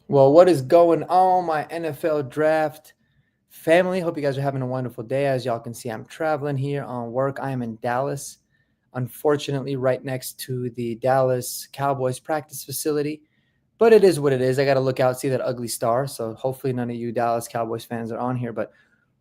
Well, what is going on, my NFL draft family? Hope you guys are having a wonderful day. As y'all can see, I'm traveling here on work. I am in Dallas, unfortunately, right next to the Dallas Cowboys practice facility. But it is what it is. I got to look out, see that ugly star. So hopefully, none of you Dallas Cowboys fans are on here. But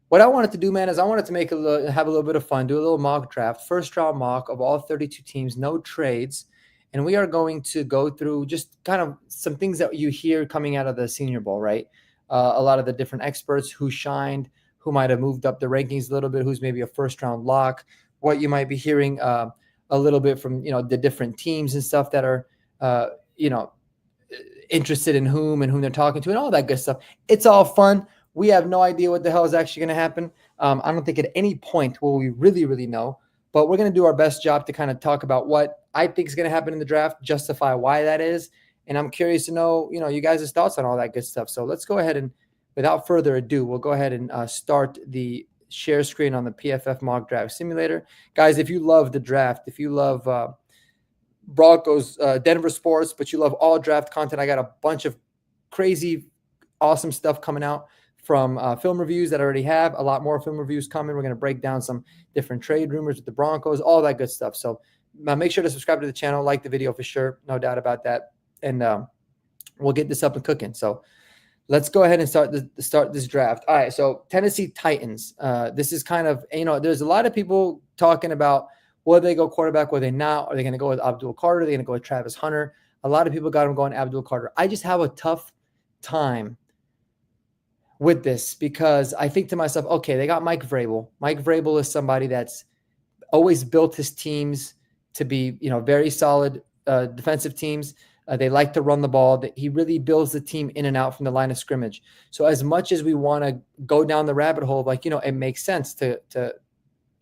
what I wanted to do, man, is I wanted to have a little bit of fun, do a little mock draft, first round mock of all 32 teams, no trades, and we are going to go through just kind of some things that you hear coming out of the Senior Bowl, right? A lot of the different experts who shined, who might have moved up the rankings a little bit, who's maybe a first round lock, what you might be hearing a little bit from the different teams and stuff that are uh, you know interested in whom they're talking to and all that good stuff. It's all fun. We have no idea what the hell is actually going to happen. I don't think at any point will we really know, but we're going to do our best job to kind of talk about what I think is going to happen in the draft, justify why that is. And I'm curious to know, you guys' thoughts on all that good stuff. So let's go ahead and, without further ado, we'll go ahead and start the share screen on the PFF mock draft simulator. Guys, if you love the draft, if you love Broncos, Denver sports, but you love all draft content, I got a bunch of crazy, awesome stuff coming out from film reviews that I already have. A lot more film reviews coming. We're going to break down some different trade rumors with the Broncos, all that good stuff. So make sure to subscribe to the channel, like the video for sure, no doubt about that, and we'll get this up and cooking. So let's go ahead and start this draft. All right, so Tennessee Titans. This is kind of, there's a lot of people talking about whether they go quarterback, whether they not. Are they going to go with Abdul Carter? Are they going to go with Travis Hunter? A lot of people got him going Abdul Carter. I just have a tough time with this because I think to myself, okay, they got Mike Vrabel. Mike Vrabel is somebody that's always built his teams to be, very solid defensive teams. They like to run the ball. That he really builds the team in and out from the line of scrimmage. So as much as we want to go down the rabbit hole, it makes sense to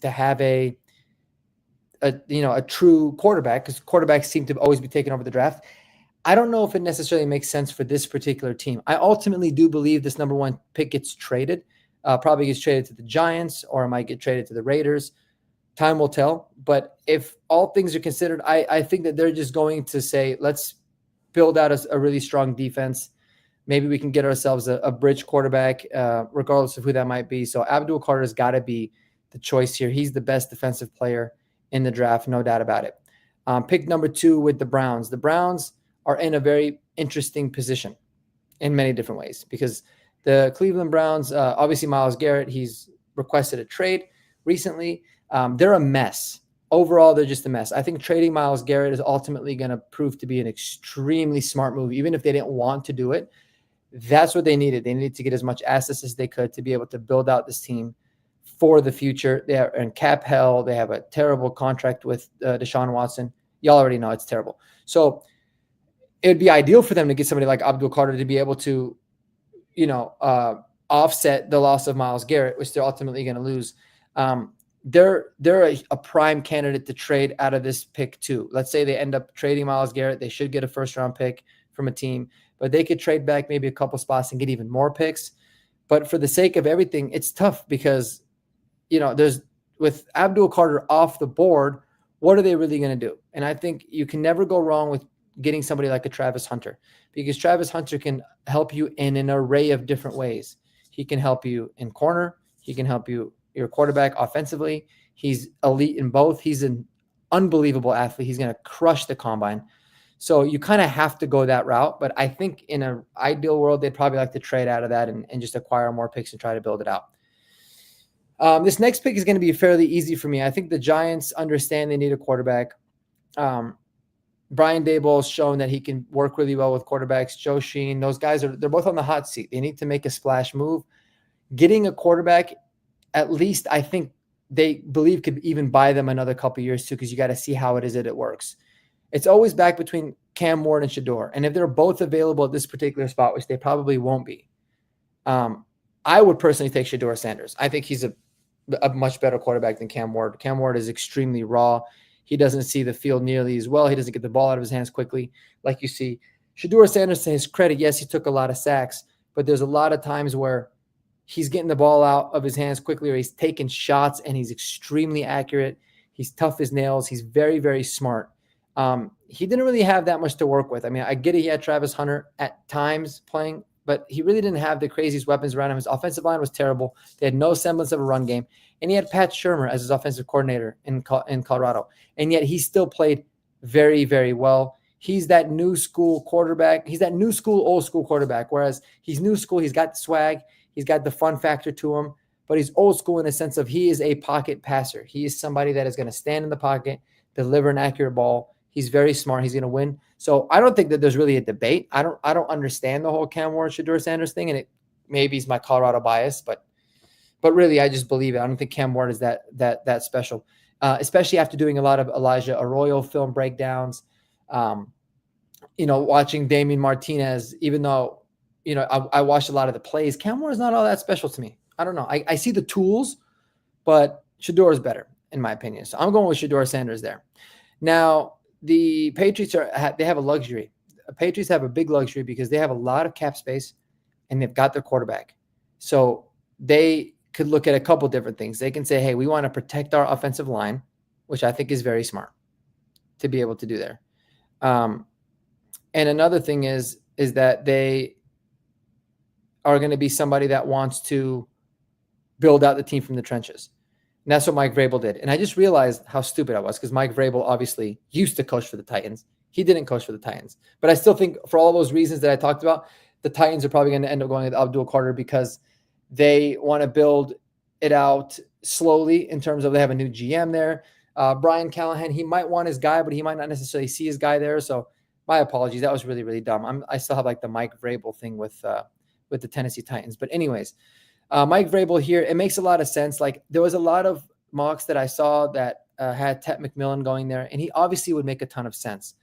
have a true quarterback, because quarterbacks seem to always be taking over the draft. I don't know if it necessarily makes sense for this particular team. I ultimately do believe this number one pick gets traded, probably gets traded to the Giants, or it might get traded to the Raiders. Time will tell. But if all things are considered, I think that they're just going to say, let's build out a really strong defense. Maybe we can get ourselves a bridge quarterback, regardless of who that might be. So Abdul Carter's got to be the choice here. He's the best defensive player in the draft, no doubt about it. Pick number 2 with the Browns. The Browns are in a very interesting position in many different ways because the Cleveland Browns, obviously Myles Garrett, he's requested a trade recently. They're a mess. Overall, they're just a mess. I think trading Myles Garrett is ultimately going to prove to be an extremely smart move, even if they didn't want to do it. That's what they needed. They needed to get as much assets as they could to be able to build out this team for the future. They are in cap hell. They have a terrible contract with Deshaun Watson. Y'all already know it's terrible. So it would be ideal for them to get somebody like Abdul Carter to be able to, offset the loss of Myles Garrett, which they're ultimately going to lose. They're a prime candidate to trade out of this pick too. Let's say they end up trading Myles Garrett. They should get a first round pick from a team, but they could trade back maybe a couple spots and get even more picks. But for the sake of everything, it's tough because, there's with Abdul Carter off the board, what are they really going to do? And I think you can never go wrong with getting somebody like a Travis Hunter, because Travis Hunter can help you in an array of different ways. He can help you in corner. He can help you, your quarterback, offensively. He's elite in both. He's an unbelievable athlete. He's going to crush the combine. So you kind of have to go that route. But I think in an ideal world, they'd probably like to trade out of that and just acquire more picks and try to build it out. This next pick is going to be fairly easy for me. I think the Giants understand they need a quarterback. Brian Daboll's shown that he can work really well with quarterbacks. Joe Sheen, those guys they're both on the hot seat. They need to make a splash move. Getting a quarterback, at least I think they believe could even buy them another couple years too, because you got to see how it is that it works. It's always back between Cam Ward and Shador. And if they're both available at this particular spot, which they probably won't be, I would personally take Shador Sanders. I think he's a much better quarterback than Cam Ward. Cam Ward is extremely raw. He doesn't see the field nearly as well. He doesn't get the ball out of his hands quickly like you see. Shador Sanders, to his credit, yes, he took a lot of sacks, but there's a lot of times where he's getting the ball out of his hands quickly, or he's taking shots, and he's extremely accurate. He's tough as nails. He's very, very smart. he didn't really have that much to work with. I mean, I get it. He had Travis Hunter at times playing, but he really didn't have the craziest weapons around him. His offensive line was terrible. They had no semblance of a run game. And he had Pat Shurmur as his offensive coordinator in Colorado. And yet he still played very, very well. He's that new school quarterback. He's that new school, old school quarterback. Whereas he's new school, he's got the swag, he's got the fun factor to him, but he's old school in the sense of he is a pocket passer. He is somebody that is going to stand in the pocket, deliver an accurate ball. He's very smart. He's going to win. So I don't think that there's really a debate. I don't understand the whole Cam Ward, Shedeur Sanders thing, and it maybe is my Colorado bias, but really I just believe it. I don't think Cam Ward is that special, especially after doing a lot of Elijah Arroyo film breakdowns. Watching Damian Martinez, even though I watched a lot of the plays, Cam Ward is not all that special to me. I don't know. I see the tools, but Shedeur is better in my opinion. So I'm going with Shedeur Sanders there. Now, the Patriots they have a luxury. The Patriots have a big luxury because they have a lot of cap space and they've got their quarterback. So they could look at a couple different things. They can say, hey, we want to protect our offensive line, which I think is very smart to be able to do there. And another thing is that they are going to be somebody that wants to build out the team from the trenches. And that's what Mike Vrabel did. And I just realized how stupid I was because Mike Vrabel obviously used to coach for the Titans. He didn't coach for the Titans. But I still think for all those reasons that I talked about, the Titans are probably going to end up going with Abdul Carter because they want to build it out slowly in terms of they have a new GM there. Brian Callahan, he might want his guy, but he might not necessarily see his guy there. So my apologies. That was really, really dumb. I still have like the Mike Vrabel thing with the Tennessee Titans. But anyways, Mike Vrabel here, it makes a lot of sense. Like there was a lot of mocks that I saw that had Ted McMillan going there, and he obviously would make a ton of sense.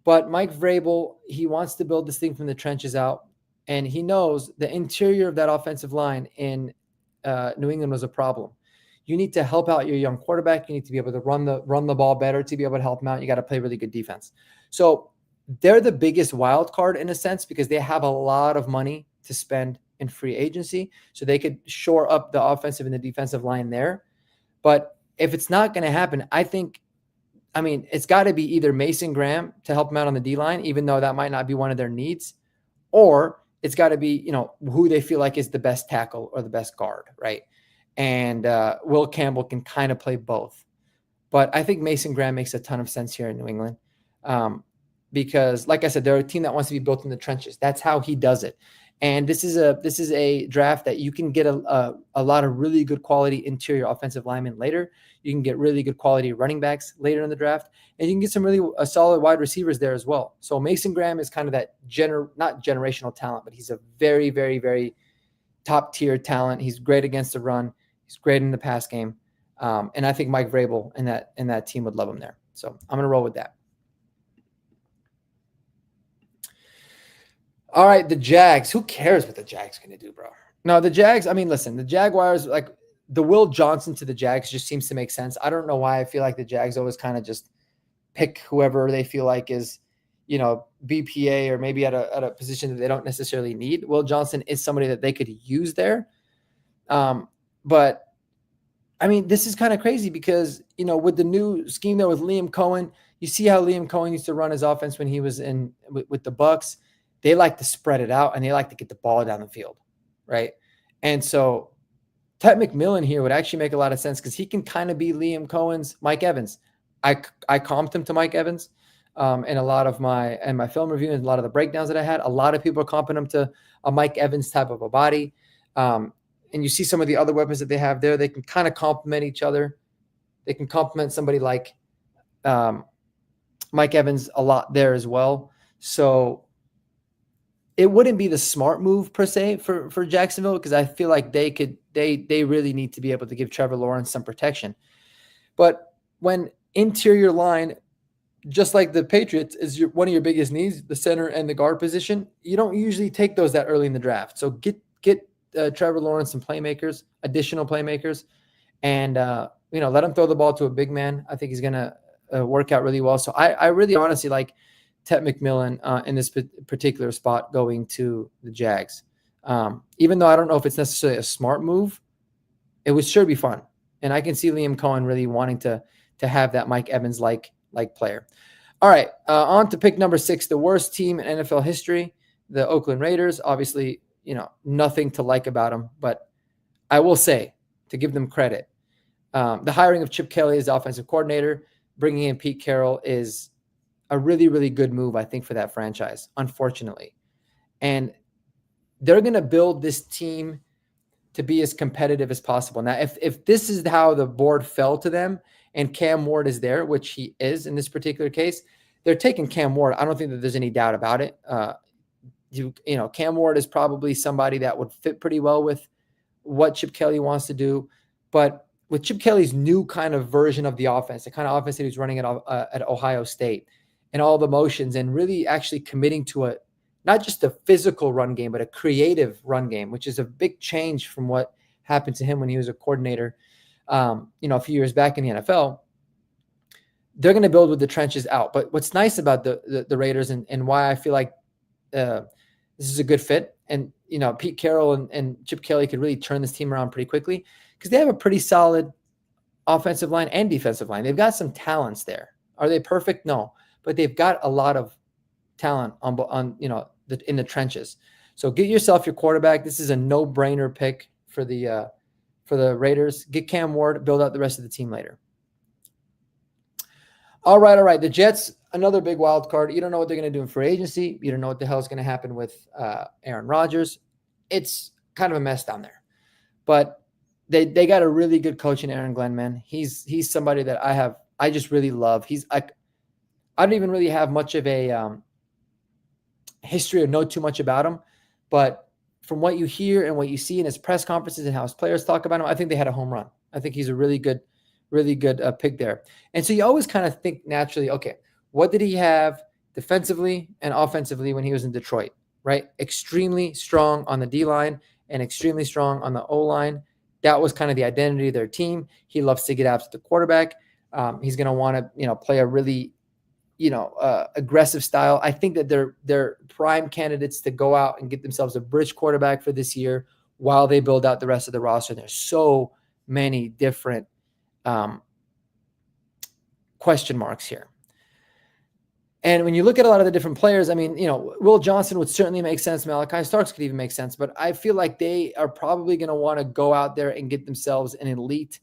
But Mike Vrabel, he wants to build this thing from the trenches out, and he knows the interior of that offensive line in New England was a problem. You need to help out your young quarterback. You need to be able to run the ball better to be able to help him out. You got to play really good defense. So they're the biggest wild card in a sense because they have a lot of money to spend in free agency. So they could shore up the offensive and the defensive line there. But if it's not going to happen, it's got to be either Mason Graham to help him out on the D-line, even though that might not be one of their needs, or it's got to be, who they feel like is the best tackle or the best guard, right? And Will Campbell can kind of play both. But I think Mason Graham makes a ton of sense here in New England because, like I said, they're a team that wants to be built in the trenches. That's how he does it. And this is a draft that you can get a lot of really good quality interior offensive linemen later. You can get really good quality running backs later in the draft, and you can get some really solid wide receivers there as well. So Mason Graham is kind of that not generational talent, but he's a very, very, very top tier talent. He's great against the run. He's great in the pass game. And I think Mike Vrabel and that team would love him there. So I'm going to roll with that. All right, the Jags. Who cares what the Jags going to do, bro? No, the Jags, listen, the Jaguars, like the Will Johnson to the Jags just seems to make sense. I don't know why I feel like the Jags always kind of just pick whoever they feel like is, BPA or maybe at a position that they don't necessarily need. Will Johnson is somebody that they could use there. But this is kind of crazy because, with the new scheme there with Liam Cohen, you see how Liam Cohen used to run his offense when he was with the Bucs. They like to spread it out and they like to get the ball down the field, right? And so Ted McMillan here would actually make a lot of sense because he can kind of be Liam Cohen's Mike Evans. I comped him to Mike Evans in a lot of my film review and a lot of the breakdowns that I had. A lot of people are comping him to a Mike Evans type of a body. And you see some of the other weapons that they have there. They can kind of complement each other. They can complement somebody like Mike Evans a lot there as well. So it wouldn't be the smart move per se for Jacksonville because I feel like they really need to be able to give Trevor Lawrence some protection. But when interior line, just like the Patriots, is one of your biggest needs, the center and the guard position, you don't usually take those that early in the draft. So get Trevor Lawrence some playmakers, additional playmakers, and let him throw the ball to a big man. I think he's going to work out really well. So I really honestly like Ted McMillan in this particular spot going to the Jags. Even though I don't know if it's necessarily a smart move, it would sure be fun. And I can see Liam Cohen really wanting to have that Mike Evans like player. All right, on to pick number 6, the worst team in NFL history, the Oakland Raiders. Obviously, nothing to like about them, but I will say, to give them credit, the hiring of Chip Kelly as the offensive coordinator, bringing in Pete Carroll is a really, really good move, I think, for that franchise, unfortunately. And they're going to build this team to be as competitive as possible. Now, if this is how the board fell to them and Cam Ward is there, which he is in this particular case, they're taking Cam Ward. I don't think that there's any doubt about it. Cam Ward is probably somebody that would fit pretty well with what Chip Kelly wants to do. But with Chip Kelly's new kind of version of the offense, the kind of offense that he's running at Ohio State, and all the motions, and really actually committing to not just a physical run game, but a creative run game, which is a big change from what happened to him when he was a coordinator, a few years back in the NFL. They're going to build with the trenches out. But what's nice about the Raiders and why I feel like this is a good fit, and Pete Carroll and Chip Kelly could really turn this team around pretty quickly, because they have a pretty solid offensive line and defensive line. They've got some talents there. Are they perfect? No, but they've got a lot of talent in the trenches. So get yourself your quarterback. This is a no-brainer pick for the Raiders. Get Cam Ward, build out the rest of the team later. All right. The Jets, another big wild card. You don't know what they're going to do in free agency. You don't know what the hell is going to happen with Aaron Rodgers. It's kind of a mess down there. But they got a really good coach in Aaron Glenn, man. He's somebody that I just really love. I don't even really have much of a history or know too much about him, but from what you hear and what you see in his press conferences and how his players talk about him, I think they had a home run. I think he's a really good pick there. And so you always kind of think naturally, okay, what did he have defensively and offensively when he was in Detroit, right? Extremely strong on the D-line and extremely strong on the O-line. That was kind of the identity of their team. He loves to get after the quarterback. He's going to want to, play a really, aggressive style. I think that they're prime candidates to go out and get themselves a bridge quarterback for this year while they build out the rest of the roster. There's so many different question marks here. And when you look at a lot of the different players, I mean, Will Johnson would certainly make sense. Malachi Starks could even make sense. But I feel like they are probably going to want to go out there and get themselves an elite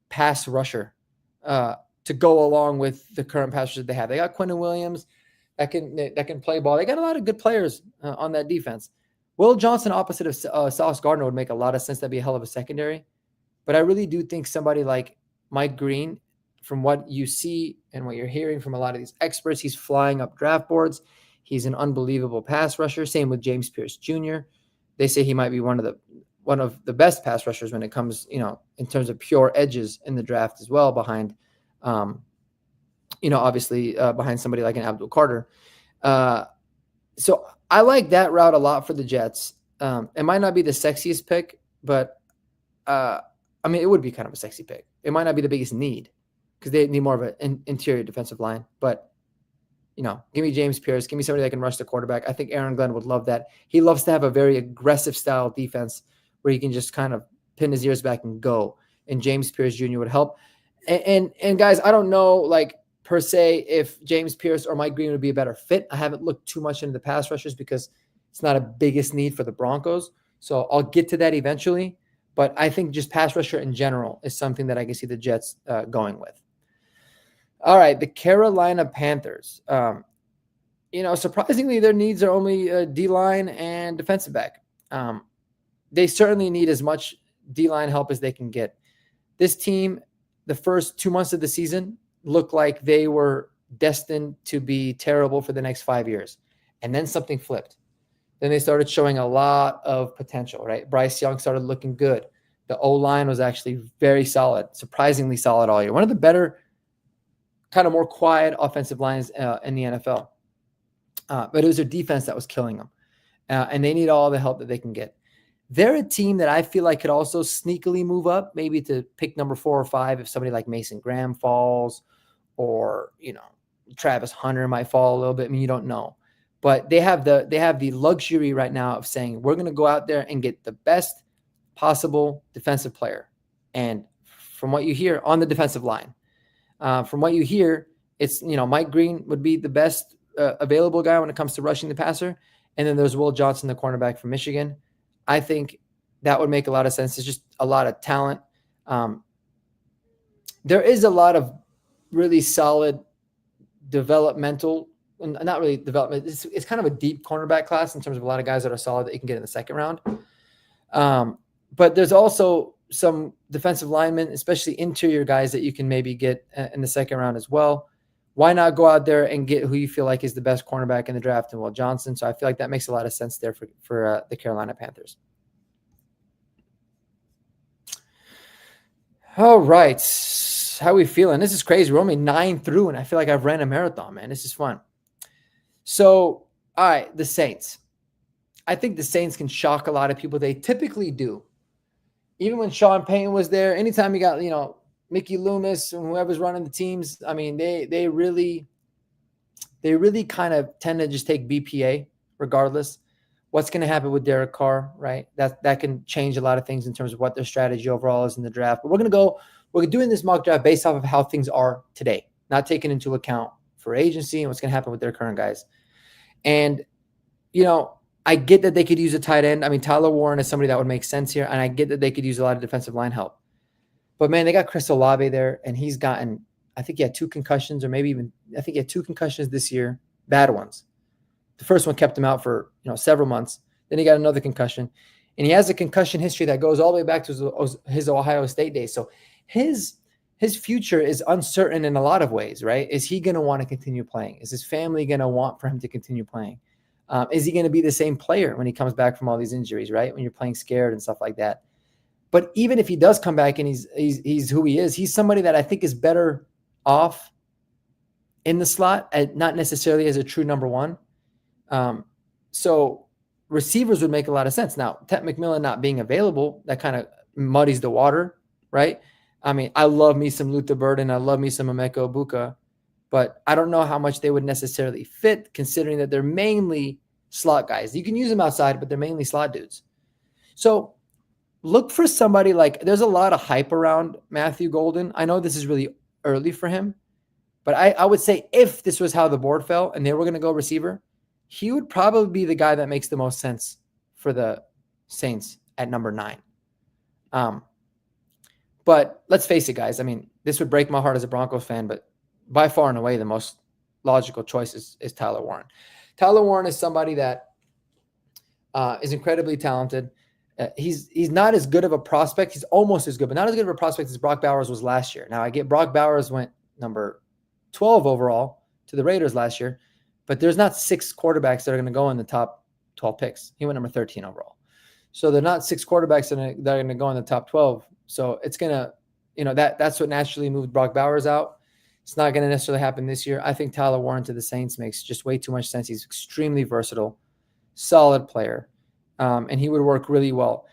pass rusher to go along with the current pass rushers they have. They got Quentin Williams that can play ball. They got a lot of good players on that defense. Will Johnson opposite of Sauce Gardner would make a lot of sense. That'd be a hell of a secondary. But I really do think somebody like Mike Green, from what you see and what you're hearing from a lot of these experts, he's flying up draft boards. He's an unbelievable pass rusher. Same with James Pierce Jr. They say he might be one of the best pass rushers when it comes, in terms of pure edges in the draft as well, behind, obviously behind somebody like an Abdul Carter. So I like that route a lot for the Jets. It might not be the sexiest pick, but it would be kind of a sexy pick. It might not be the biggest need, because they need more of an interior defensive line. But, give me James Pierce. Give me somebody that can rush the quarterback. I think Aaron Glenn would love that. He loves to have a very aggressive style defense where he can just kind of pin his ears back and go. And James Pierce Jr. would help. And guys, I don't know, per se, if James Pierce or Mike Green would be a better fit. I haven't looked too much into the pass rushers because it's not a biggest need for the Broncos. So I'll get to that eventually. But I think just pass rusher in general is something that I can see the Jets going with. All right, the Carolina Panthers. Surprisingly, their needs are only D-line and defensive back. They certainly need as much D-line help as they can get. This team, the first 2 months of the season, looked like they were destined to be terrible for the next 5 years. And then something flipped. Then they started showing a lot of potential, right? Bryce Young started looking good. The O-line was actually very solid, surprisingly solid all year. One of the better, kind of more quiet offensive lines in the NFL. But it was their defense that was killing them. And they need all the help that they can get. They're a team that I feel like could also sneakily move up, maybe to pick number 4 or 5 if somebody like Mason Graham falls, or, Travis Hunter might fall a little bit. You don't know. But they have the luxury right now of saying, we're going to go out there and get the best possible defensive player. And from what you hear on the defensive line, from what you hear, It's, Mike Green would be the best available guy when it comes to rushing the passer. And then there's Will Johnson, the cornerback from Michigan. I think that would make a lot of sense. It's just a lot of talent. There is a lot of really solid developmental, not really development. It's kind of a deep cornerback class in terms of a lot of guys that are solid that you can get in the second round. But there's also some defensive linemen, especially interior guys that you can maybe get in the second round as well. Why not go out there and get who you feel like is the best cornerback in the draft and Will Johnson? So I feel like that makes a lot of sense there for the Carolina Panthers. All right. How are we feeling? This is crazy. We're only 9 through, and I feel like I've ran a marathon, man. This is fun. So, all right, the Saints. I think the Saints can shock a lot of people. They typically do. Even when Sean Payton was there, anytime you got, Mickey Loomis and whoever's running the teams, I mean, they really kind of tend to just take BPA regardless. What's going to happen with Derek Carr, right? That can change a lot of things in terms of what their strategy overall is in the draft. But we're doing this mock draft based off of how things are today, not taking into account for agency and what's going to happen with their current guys. And, I get that they could use a tight end. I mean, Tyler Warren is somebody that would make sense here, and I get that they could use a lot of defensive line help. But, man, they got Chris Olave there, and he's gotten – I think he had 2 concussions or maybe even – I think he had 2 concussions this year, bad ones. The first one kept him out for, several months. Then he got another concussion. And he has a concussion history that goes all the way back to his Ohio State days. So his future is uncertain in a lot of ways, right? Is he going to want to continue playing? Is his family going to want for him to continue playing? Is he going to be the same player when he comes back from all these injuries, right? When you're playing scared and stuff like that. But even if he does come back and he's who he is, he's somebody that I think is better off in the slot, not necessarily as a true number one. So receivers would make a lot of sense. Now, Ted McMillan not being available, that kind of muddies the water, right? I mean, I love me some Luther Burden. I love me some Emeka Ibuka. But I don't know how much they would necessarily fit, considering that they're mainly slot guys. You can use them outside, but they're mainly slot dudes. So look for somebody like – there's a lot of hype around Matthew Golden. I know this is really early for him, but I would say if this was how the board fell and they were going to go receiver, he would probably be the guy that makes the most sense for the Saints at number 9. But let's face it, guys. I mean, this would break my heart as a Broncos fan, but by far and away, the most logical choice is Tyler Warren. Tyler Warren is somebody that is incredibly talented. He's not as good of a prospect. He's almost as good, but not as good of a prospect as Brock Bowers was last year. Now, I get Brock Bowers went number 12 overall to the Raiders last year, but there's not 6 quarterbacks that are going to go in the top 12 picks. He went number 13 overall. So they're not 6 quarterbacks that are going to go in the top 12. So it's going to, that's what naturally moved Brock Bowers out. It's not going to necessarily happen this year. I think Tyler Warren to the Saints makes just way too much sense. He's extremely versatile, solid player, and he would work really well.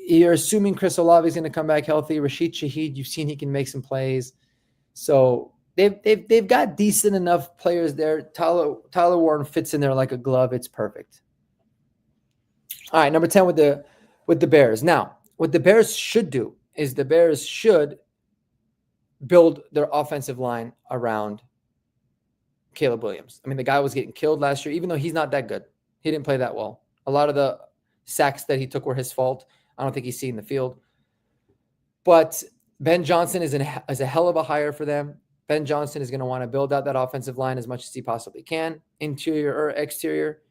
You're assuming Chris Olave is going to come back healthy. Rashid Shaheed, you've seen he can make some plays. So they've got decent enough players there. Tyler Warren fits in there like a glove. It's perfect. All right, number 10 with the Bears. Now, what the Bears should do is the Bears should build their offensive line around Caleb Williams. I mean, the guy was getting killed last year, even though he's not that good. He didn't play that well. A lot of the sacks that he took were his fault. I don't think he's seen the field. But Ben Johnson is a hell of a hire for them. Ben Johnson is going to want to build out that offensive line as much as he possibly can, interior or exterior.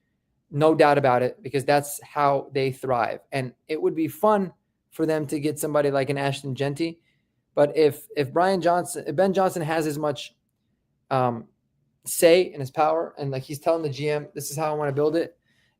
No doubt about it, because that's how they thrive. And it would be fun for them to get somebody like an Ashton Genty. But if Ben Johnson has as much say in his power, and like he's telling the GM, this is how I want to build it,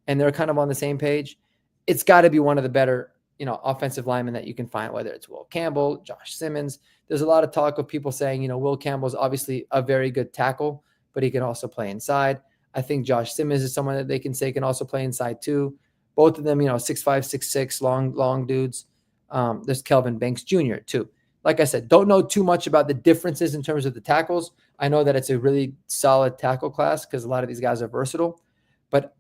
and they're kind of on the same page, it's got to be one of the better, offensive linemen that you can find, whether it's Will Campbell, Josh Simmons. There's a lot of talk of people saying, Will Campbell is obviously a very good tackle, but he can also play inside. I think Josh Simmons is someone that they can say can also play inside too. Both of them, 6'5", 6'6", long dudes. There's Kelvin Banks Jr. too. Like I said, don't know too much about the differences in terms of the tackles. I know that it's a really solid tackle class because a lot of these guys are versatile. But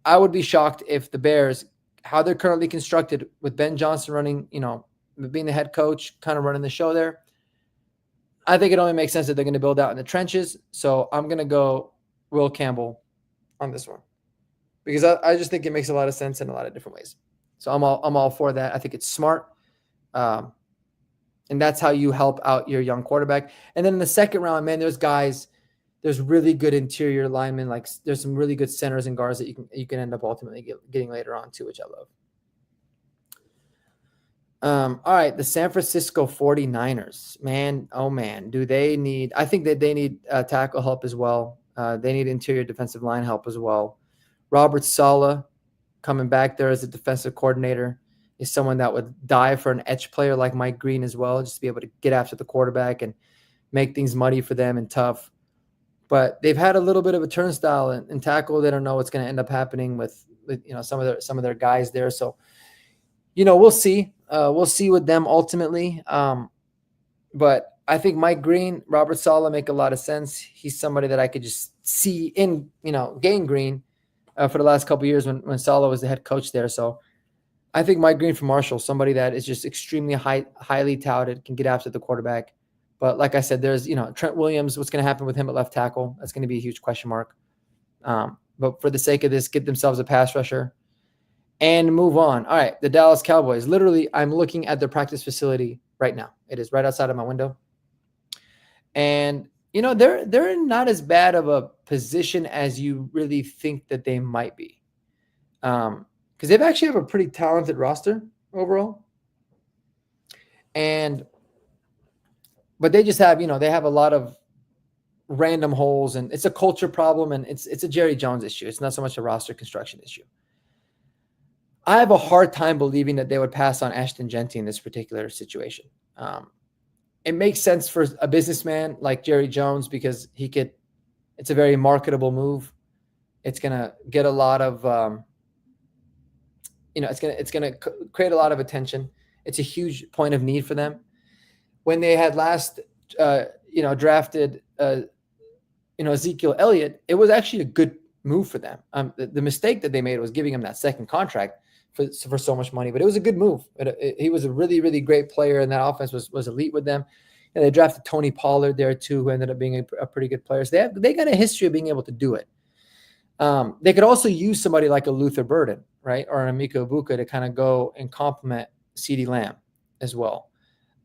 I would be shocked if the Bears, how they're currently constructed with Ben Johnson running, being the head coach, kind of running the show there, I think it only makes sense that they're going to build out in the trenches. So I'm going to go Will Campbell on this one because I just think it makes a lot of sense in a lot of different ways. So I'm all for that. I think it's smart. And that's how you help out your young quarterback. And then in the second round, man, there's really good interior linemen. Like there's some really good centers and guards that you can end up ultimately getting later on too, which I love. All right, the San Francisco 49ers, man, oh man, I think that they need tackle help as well. They need interior defensive line help as well. Robert Saleh coming back there as a defensive coordinator is someone that would die for an edge player like Mike Green as well, just to be able to get after the quarterback and make things muddy for them and tough. But they've had a little bit of a turnstile in tackle. They don't know what's going to end up happening with some of their guys there. So, we'll see. We'll see with them ultimately. But I think Mike Green, Robert Saleh make a lot of sense. He's somebody that I could just see in, Gang Green for the last couple of years when Saleh was the head coach there. So I think Mike Green from Marshall, somebody that is just extremely highly touted, can get after the quarterback. But like I said, there's, Trent Williams, what's going to happen with him at left tackle? That's going to be a huge question mark. But for the sake of this, get themselves a pass rusher and move on. All right, the Dallas Cowboys. Literally, I'm looking at their practice facility right now. It is right outside of my window. And, they're not as bad of a position as you really think that they might be. Because they've actually have a pretty talented roster overall. But they just have, they have a lot of random holes, and it's a culture problem, and it's a Jerry Jones issue. It's not so much a roster construction issue. I have a hard time believing that they would pass on Ashton Jeanty in this particular situation. It makes sense for a businessman like Jerry Jones because it's a very marketable move. It's going to get a lot of, it's going to create a lot of attention. It's a huge point of need for them. When they had last, drafted, Ezekiel Elliott, it was actually a good move for them. The mistake that they made was giving him that second contract for so much money, but it was a good move. He was a really, really great player, and that offense was elite with them. And they drafted Tony Pollard there too, who ended up being a pretty good player. So they got a history of being able to do it. They could also use somebody like a Luther Burden, right, or an Emeka Ibuka to kind of go and complement CeeDee Lamb as well.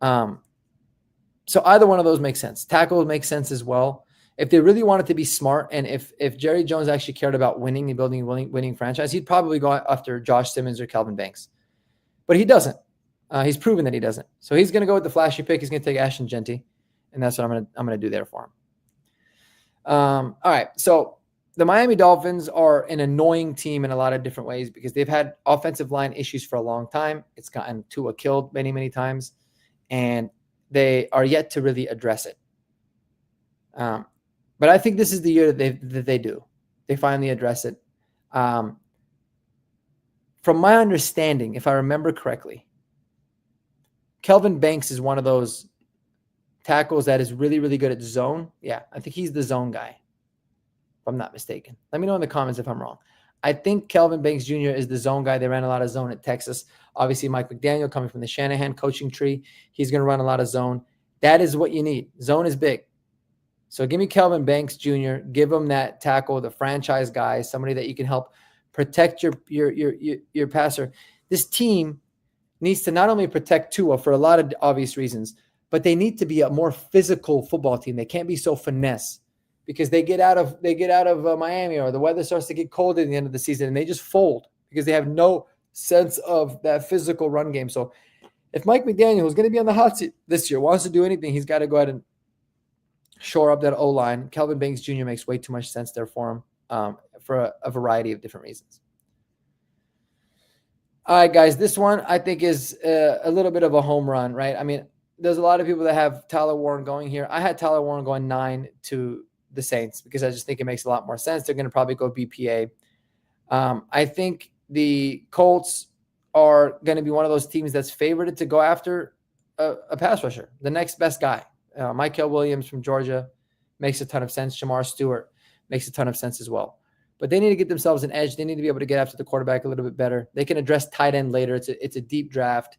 So either one of those makes sense. Tackle makes sense as well. If they really wanted to be smart, and if Jerry Jones actually cared about winning and building a winning franchise, he'd probably go after Josh Simmons or Kelvin Banks. But he doesn't. He's proven that he doesn't. So he's going to go with the flashy pick. He's going to take Ashton Jeanty, and that's what I'm going to do there for him. All right. So the Miami Dolphins are an annoying team in a lot of different ways because they've had offensive line issues for a long time. It's gotten Tua killed many, many times, and they are yet to really address it. But I think this is the year that they do. They finally address it. From my understanding, if I remember correctly, Kelvin Banks is one of those tackles that is really, really good at zone. Yeah, I think he's the zone guy, if I'm not mistaken. Let me know in the comments if I'm wrong. I think Kelvin Banks Jr. is the zone guy. They ran a lot of zone at Texas. Obviously, Mike McDaniel coming from the Shanahan coaching tree. He's going to run a lot of zone. That is what you need. Zone is big. So give me Kelvin Banks Jr. Give him that tackle, the franchise guy, somebody that you can help protect your passer. This team needs to not only protect Tua for a lot of obvious reasons, but they need to be a more physical football team. They can't be so finesse because they get out of Miami, or the weather starts to get cold at the end of the season and they just fold because they have no sense of that physical run game. So if Mike McDaniel, who's going to be on the hot seat this year, wants to do anything, he's got to go ahead and shore up that O-line. Kelvin Banks Jr. makes way too much sense there for him for a variety of different reasons. All right, guys, this one I think is a little bit of a home run, right? I mean, there's a lot of people that have Tyler Warren going here. I had Tyler Warren going 9 to the Saints because I just think it makes a lot more sense. They're going to probably go BPA. I think the Colts are going to be one of those teams that's favored to go after a pass rusher, the next best guy. Michael Williams from Georgia makes a ton of sense. Shamar Stewart makes a ton of sense as well. But they need to get themselves an edge. They need to be able to get after the quarterback a little bit better. They can address tight end later. It's a deep draft.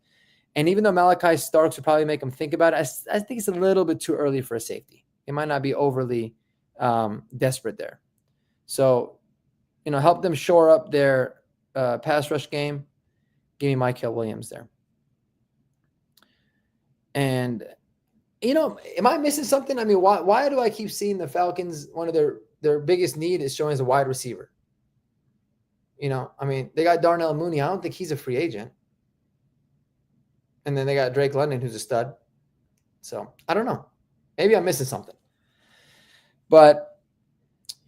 And even though Malachi Starks would probably make them think about it, I think it's a little bit too early for a safety. It might not be overly desperate there. So, help them shore up their pass rush game. Give me Michael Williams there. And, am I missing something? I mean, why do I keep seeing the Falcons, one of their biggest need is showing as a wide receiver? They got Darnell Mooney. I don't think he's a free agent. And then they got Drake London, who's a stud. So I don't know. Maybe I'm missing something. But,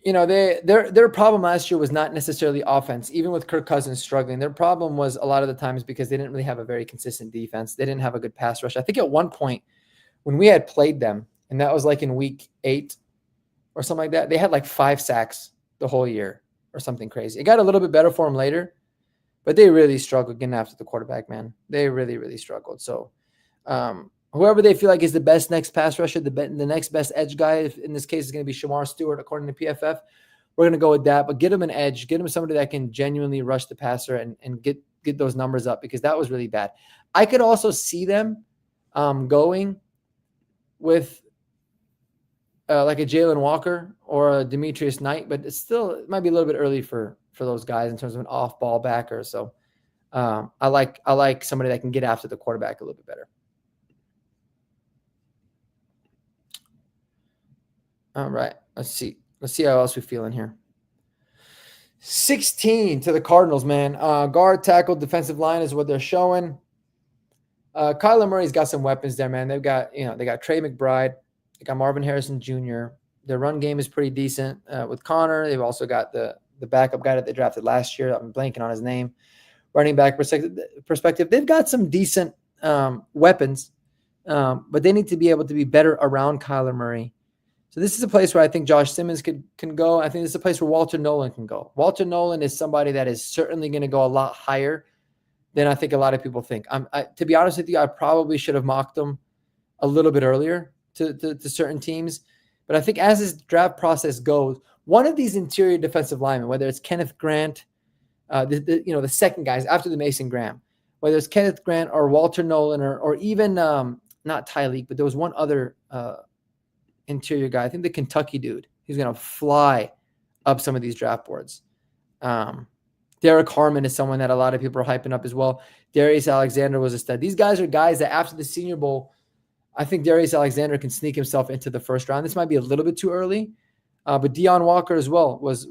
their problem last year was not necessarily offense. Even with Kirk Cousins struggling, their problem was a lot of the times because they didn't really have a very consistent defense. They didn't have a good pass rush. I think at one point when we had played them, and that was like in week 8 or something like that, they had like 5 sacks the whole year or something crazy. It got a little bit better for them later, but they really struggled getting after the quarterback, man. They really, really struggled. So whoever they feel like is the best next pass rusher, the next best edge guy, if in this case is going to be Shamar Stewart, according to PFF, we're going to go with that. But get him an edge. Get him somebody that can genuinely rush the passer and get those numbers up, because that was really bad. I could also see them going with like a Jalen Walker or a Demetrius Knight, but it might be a little bit early for those guys in terms of an off-ball backer. So I like somebody that can get after the quarterback a little bit better. All right, let's see how else we feel in here. 16 to the Cardinals, man. Guard, tackle, defensive line is what they're showing. Kyler Murray's got some weapons there, man. They got Trey McBride. They got Marvin Harrison Jr. Their run game is pretty decent with Connor. They've also got the backup guy that they drafted last year. I'm blanking on his name. Running back perspective, they've got some decent weapons, but they need to be able to be better around Kyler Murray. So this is a place where I think Josh Simmons can go. I think this is a place where Walter Nolan can go. Walter Nolan is somebody that is certainly going to go a lot higher than I think a lot of people think. To be honest with you, I probably should have mocked him a little bit earlier to certain teams. But I think as this draft process goes, one of these interior defensive linemen, whether it's Kenneth Grant, the second guys after the Mason Graham, whether it's Kenneth Grant or Walter Nolan or even not Tyleek, but there was one other interior guy. I think the Kentucky dude. He's going to fly up some of these draft boards. Derek Harmon is someone that a lot of people are hyping up as well. Darius Alexander was a stud. These guys are guys that after the Senior Bowl, I think Darius Alexander can sneak himself into the first round. This might be a little bit too early, but Deion Walker as well was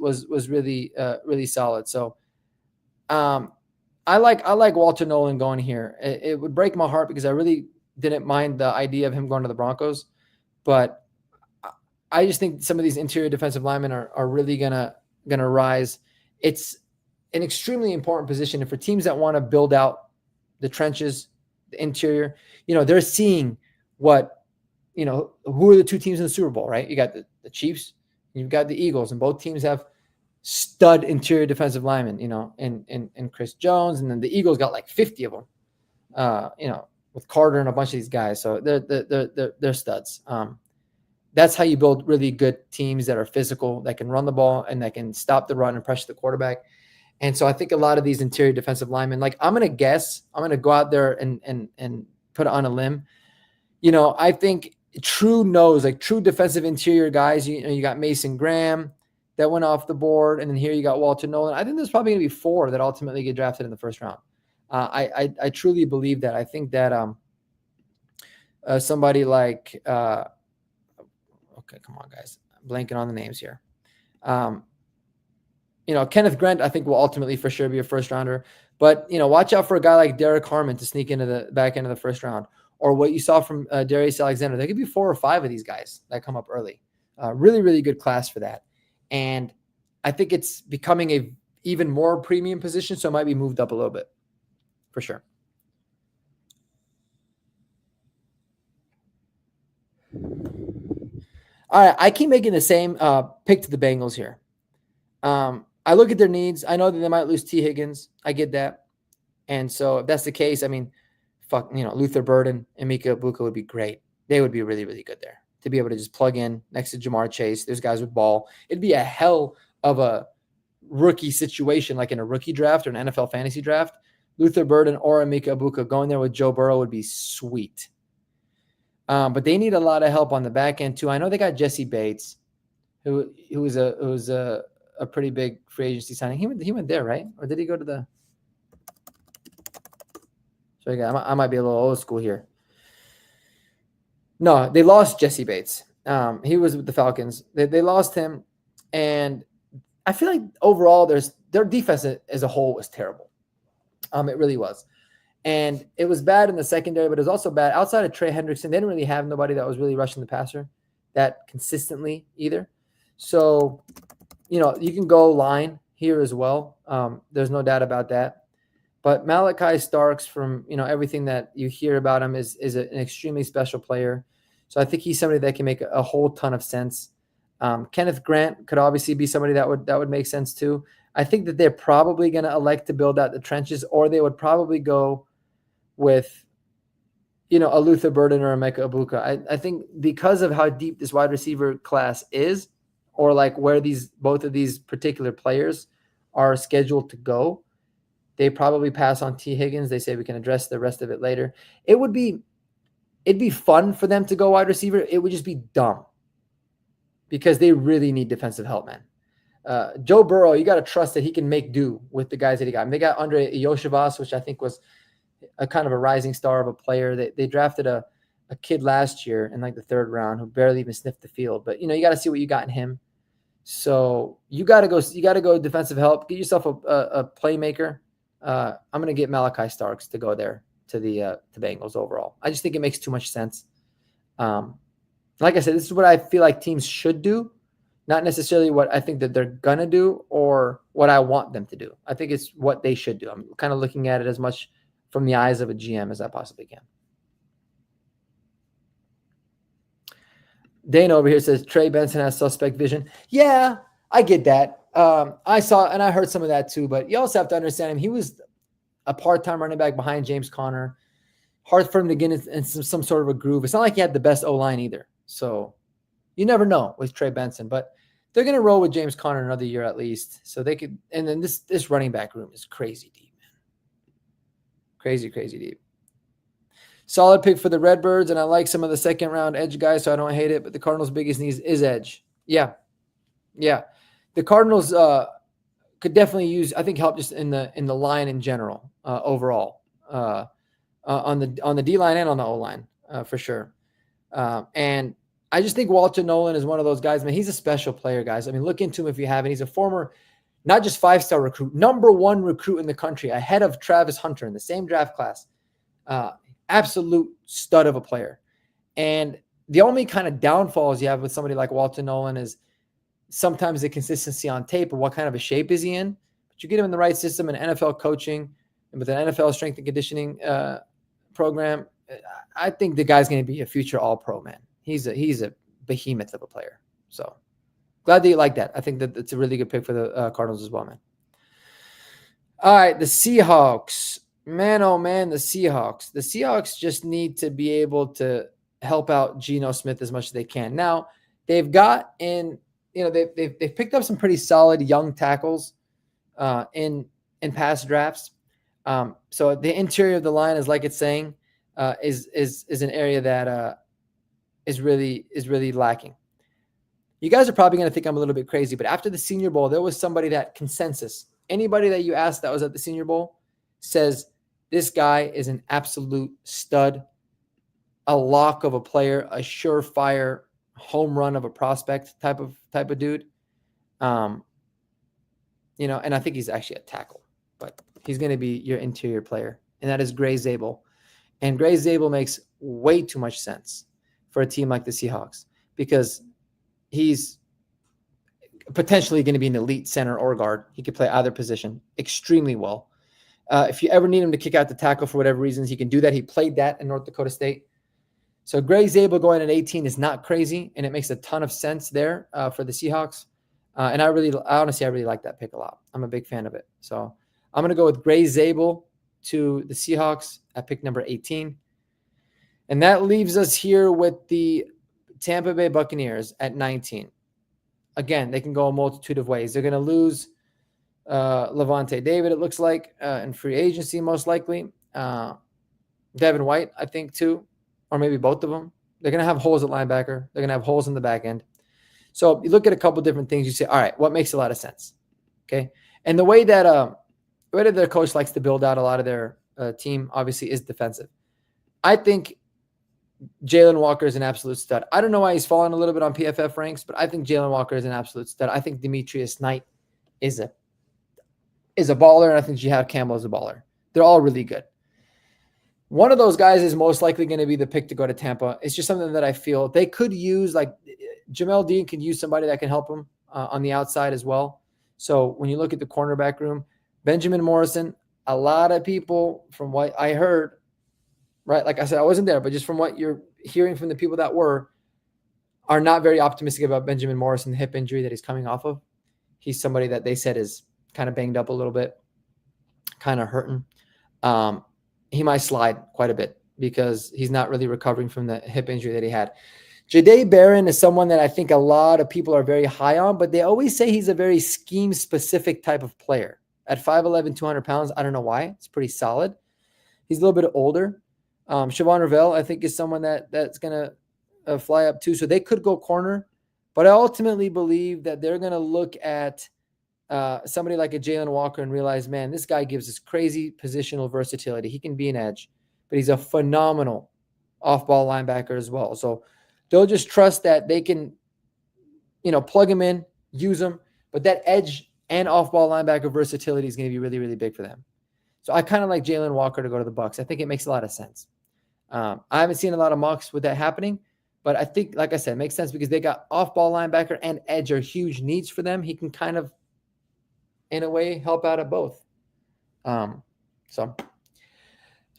really really solid. So I like Walter Nolan going here. It would break my heart because I really didn't mind the idea of him going to the Broncos, but I just think some of these interior defensive linemen are really gonna rise. It's an extremely important position, and for teams that want to build out the trenches, the interior, they're seeing what, who are the two teams in the Super Bowl, right? You got the Chiefs, and you've got the Eagles, and both teams have stud interior defensive linemen, and Chris Jones, and then the Eagles got like 50 of them, with Carter and a bunch of these guys. So they're studs. That's how you build really good teams that are physical, that can run the ball and that can stop the run and pressure the quarterback. And so I think a lot of these interior defensive linemen, like I'm going to go out there and put it on a limb. I think true defensive interior guys, you got Mason Graham that went off the board. And then here you got Walter Nolan. I think there's probably going to be 4 that ultimately get drafted in the first round. I truly believe that. I think that somebody like okay, come on, guys. I'm blanking on the names here. Kenneth Grant, I think will ultimately for sure be a first rounder. But, watch out for a guy like Derek Harmon to sneak into the back end of the first round. Or what you saw from Darius Alexander. There could be 4 or 5 of these guys that come up early. Really, really good class for that. And I think it's becoming a even more premium position, so it might be moved up a little bit for sure. All right, I keep making the same pick to the Bengals here. I look at their needs. I know that they might lose T. Higgins. I get that. And so if that's the case, I mean, Luther Burden and Mika Ibuka would be great. They would be really, really good there to be able to just plug in next to Jamar Chase. There's guys with ball. It'd be a hell of a rookie situation, like in a rookie draft or an NFL fantasy draft. Luther Burden or Emeka Ibuka going there with Joe Burrow would be sweet. But they need a lot of help on the back end too. I know they got Jesse Bates, who was a pretty big free agency signing. He went there, right? Or did he go to the? So again, I might be a little old school here. No, they lost Jesse Bates. He was with the Falcons. They lost him, and I feel like overall their defense as a whole was terrible. It really was. And it was bad in the secondary, but it was also bad outside of Trey Hendrickson. They didn't really have nobody that was really rushing the passer that consistently either. So, you can go line here as well. There's no doubt about that. But Malachi Starks, from everything that you hear about him, is an extremely special player. So I think he's somebody that can make a whole ton of sense. Kenneth Grant could obviously be somebody that would make sense too. I think that they're probably going to elect to build out the trenches, or they would probably go with, a Luther Burden or a Emeka Ibuka. I think because of how deep this wide receiver class is, or like where both of these particular players are scheduled to go, they probably pass on T. Higgins. They say we can address the rest of it later. It'd be fun for them to go wide receiver. It would just be dumb because they really need defensive help, man. Joe Burrow, you got to trust that he can make do with the guys that he got. They got Andre Iosivas, which I think was a kind of a rising star of a player. They drafted a kid last year in like the third round who barely even sniffed the field. But you got to see what you got in him. So you got to go defensive help. Get yourself a playmaker. I'm going to get Malachi Starks to go there to the Bengals overall. I just think it makes too much sense. Like I said, this is what I feel like teams should do. Not necessarily what I think that they're going to do or what I want them to do. I think it's what they should do. I'm kind of looking at it as much from the eyes of a GM as I possibly can. Dana over here says Trey Benson has suspect vision. Yeah, I get that. I saw and I heard some of that too, but you also have to understand him. He was a part-time running back behind James Conner. Hard for him to get in some sort of a groove. It's not like he had the best O-line either. So you never know with Trey Benson, but they're going to roll with James Conner another year at least. So they could, and then this running back room is crazy deep, man. Crazy, crazy deep. Solid pick for the Redbirds, and I like some of the second round edge guys, so I don't hate it, but the Cardinals' biggest need is edge. Yeah. The Cardinals could definitely use, I think, help just in the line in general, overall, on the D line and on the O line, for sure. And I just think Walter Nolan is one of those guys. Man, he's a special player, guys. I mean, look into him if you haven't. He's a former, not just 5-star recruit, number 1 recruit in the country, ahead of Travis Hunter in the same draft class. Absolute stud of a player. And the only kind of downfalls you have with somebody like Walter Nolan is sometimes the consistency on tape or what kind of a shape is he in. But you get him in the right system and NFL coaching and with an NFL strength and conditioning program, I think the guy's going to be a future All-Pro, man. He's a behemoth of a player. So glad that you like that. I think that it's a really good pick for the Cardinals as well, man. All right, the Seahawks. Man, oh man, the Seahawks. The Seahawks just need to be able to help out Geno Smith as much as they can. Now, they've got in, they've picked up some pretty solid young tackles in past drafts. So the interior of the line is like it's saying is an area that is really lacking. You guys are probably going to think I'm a little bit crazy, but after the Senior Bowl, there was somebody that consensus. Anybody that you asked that was at the Senior Bowl says this guy is an absolute stud, a lock of a player, a surefire home run of a prospect type of dude. And I think he's actually a tackle, but he's going to be your interior player, and that is Gray Zabel. And Gray Zabel makes way too much sense for a team like the Seahawks because he's potentially going to be an elite center or guard. He could play either position extremely well. If you ever need him to kick out the tackle for whatever reasons, he can do that. He played that in North Dakota State. So Gray Zabel going at 18 is not crazy, and it makes a ton of sense there for the Seahawks. And I honestly like that pick a lot. I'm a big fan of it. So I'm going to go with Gray Zabel to the Seahawks at pick number 18. And that leaves us here with the Tampa Bay Buccaneers at 19. Again, they can go a multitude of ways. They're going to lose Levante David, it looks like, in free agency, most likely. Devin White, I think, too, or maybe both of them. They're going to have holes at linebacker. They're going to have holes in the back end. So you look at a couple different things. You say, all right, what makes a lot of sense? Okay. And the way that their coach likes to build out a lot of their team, obviously, is defensive. I think Jalen Walker is an absolute stud. I don't know why he's fallen a little bit on PFF ranks, but I think Jalen Walker is an absolute stud. I think Demetrius Knight is a baller, and I think Jihad Campbell is a baller. They're all really good. One of those guys is most likely going to be the pick to go to Tampa. It's just something that I feel they could use. Like Jamel Dean can use somebody that can help him on the outside as well. So when you look at the cornerback room, Benjamin Morrison, a lot of people, from what I heard, right? Like I said, I wasn't there, but just from what you're hearing from the people that are not very optimistic about Benjamin Morrison, the hip injury that he's coming off of. He's somebody that they said is kind of banged up a little bit, kind of hurting. He might slide quite a bit because he's not really recovering from the hip injury that he had. Jahdae Barron is someone that I think a lot of people are very high on, but they always say he's a very scheme-specific type of player. At 5'11", 200 pounds, I don't know why. It's pretty solid. He's a little bit older. Siobhan Ravel, I think, is someone that's going to fly up too. So they could go corner, but I ultimately believe that they're going to look at somebody like a Jalen Walker and realize, man, this guy gives us crazy positional versatility. He can be an edge, but he's a phenomenal off-ball linebacker as well. So they'll just trust that they can, plug him in, use him, but that edge and off-ball linebacker versatility is going to be really, really big for them. So I kind of like Jalen Walker to go to the Bucs. I think it makes a lot of sense. I haven't seen a lot of mocks with that happening, but I think, like I said, it makes sense because they got off-ball linebacker and edge are huge needs for them. He can kind of, in a way, help out at both. So